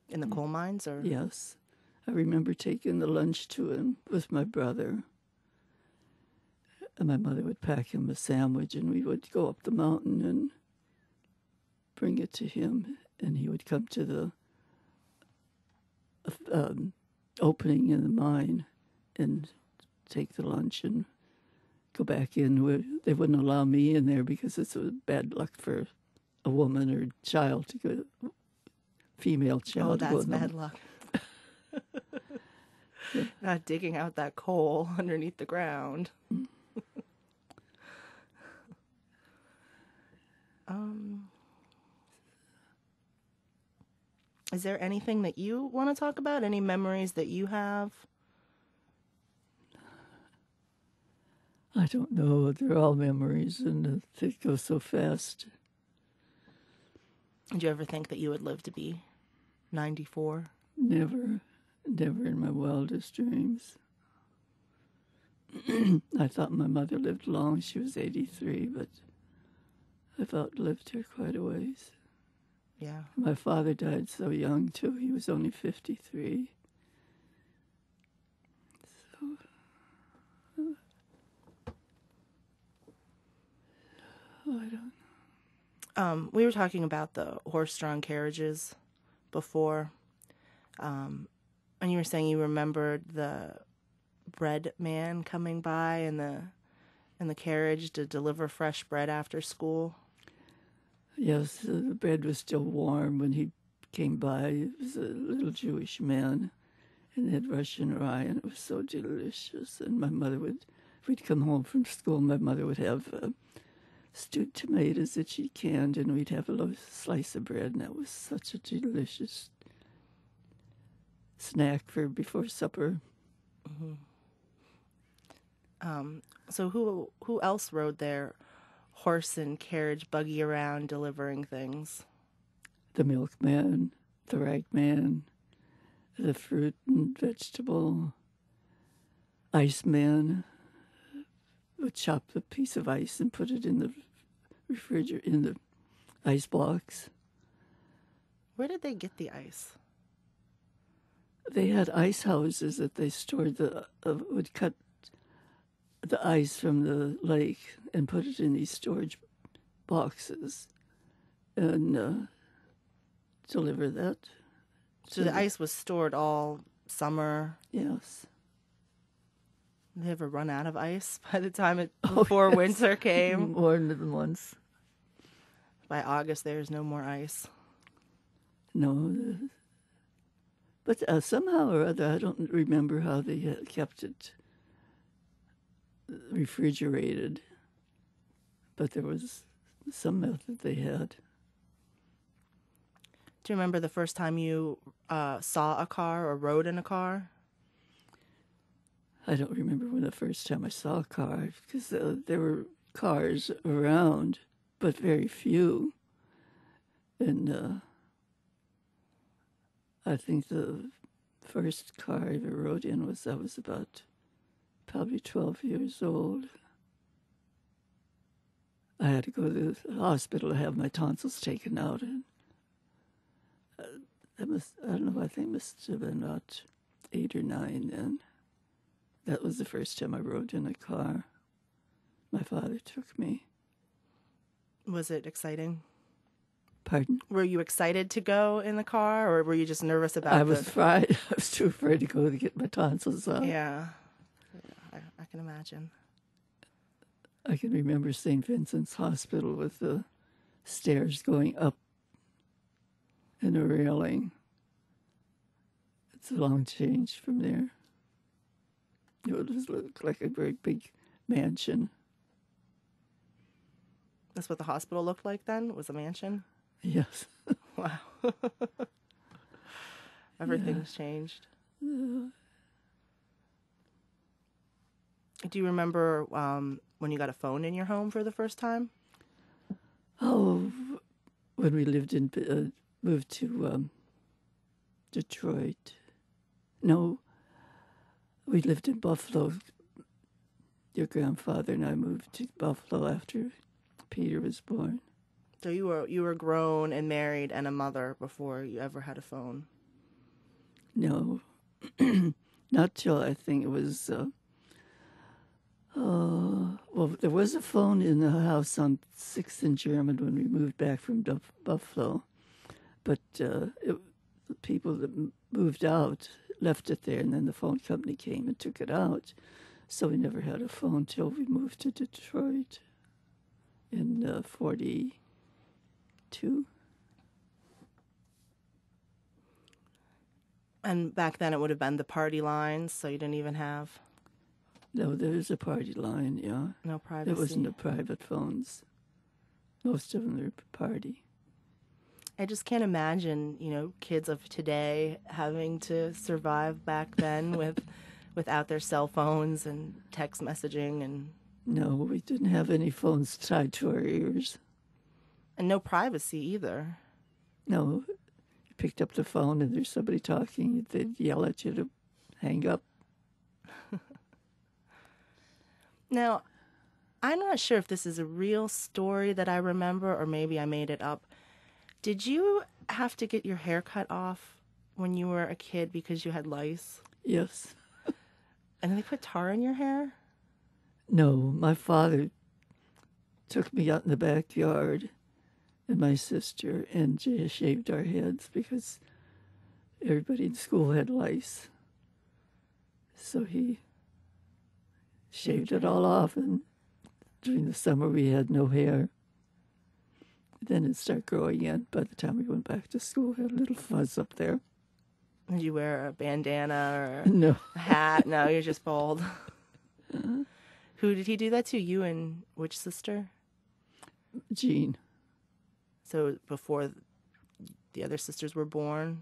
In the coal mines, or? Yes. I remember taking the lunch to him with my brother. And my mother would pack him a sandwich, and we would go up the mountain and bring it to him. And he would come to the opening in the mine and take the lunch and go back in. They wouldn't allow me in there because it's bad luck for a woman or child to go, female child. Oh, to go that's bad luck. Not digging out that coal underneath the ground. Is there anything that you want to talk about? Any memories that you have? I don't know. They're all memories, and they go so fast. Did you ever think that you would live to be 94? Never in my wildest dreams. I thought my mother lived long. She was 83, but I've outlived her quite a ways. Yeah. My father died so young, too. He was only 53. So, I don't. We were talking about the horse-drawn carriages before, and you were saying you remembered the bread man coming by in the carriage to deliver fresh bread after school. Yes, the bread was still warm when he came by. He was a little Jewish man, and had Russian rye, and it was so delicious. And if we'd come home from school, my mother would have stewed tomatoes that she canned, and we'd have a little slice of bread, and that was such a delicious snack for before supper. Mm-hmm. So who else rode their horse and carriage buggy around delivering things? The milkman, the ragman, the fruit and vegetable iceman would chop a piece of ice and put it in the refrigerator, in the ice box. Where did they get the ice? They had ice houses that they stored would cut the ice from the lake and put it in these storage boxes and deliver that. So the ice was stored all summer? Yes. Did they ever run out of ice by the time before winter came? More than once. By August, there's no more ice. No. But somehow or other, I don't remember how they kept it refrigerated. But there was some method they had. Do you remember the first time you saw a car or rode in a car? I don't remember when the first time I saw a car, because there were cars around, but very few. And I think the first car I ever rode in I was about probably 12 years old. I had to go to the hospital to have my tonsils taken out. And I don't know, I think it must have been about 8 or 9 then. That was the first time I rode in a car. My father took me. Was it exciting? Pardon? Were you excited to go in the car, or were you just nervous about it? I was afraid. I was too afraid to go to get my tonsils out. Yeah. I can imagine. I can remember St. Vincent's Hospital with the stairs going up and a railing. It's a long change from there. It just looked like a very big mansion. That's what the hospital looked like then? Was a mansion? Yes. Wow. Everything's changed. Do you remember when you got a phone in your home for the first time? Oh, when we moved to Detroit. No, we lived in Buffalo. Your grandfather and I moved to Buffalo after Peter was born. So you were grown and married and a mother before you ever had a phone. No, not till I think it was. Well, there was a phone in the house on 6th and German when we moved back from Buffalo, but the people that moved out left it there, and then the phone company came and took it out. So we never had a phone till we moved to Detroit in 42. And back then it would have been the party lines, so you didn't even have No, there was a party line, yeah. no privacy. There wasn't a private phones. Most of them were party. I just can't imagine, kids of today having to survive back then without their cell phones and text messaging and No, we didn't have any phones tied to our ears. no privacy either. No, you picked up the phone and there's somebody talking, they'd yell at you to hang up. Now, I'm not sure if this is a real story that I remember or maybe I made it up. Did you have to get your hair cut off when you were a kid because you had lice? Yes. And they put tar in your hair? No, my father took me out in the backyard and my sister and shaved our heads because everybody in school had lice. So he shaved it all off, and during the summer we had no hair. Then it started growing in. By the time we went back to school, we had a little fuzz up there. Did you wear a bandana or No. a hat? No, you're just bald. Who did he do that to? You and which sister? Jean. So before the other sisters were born?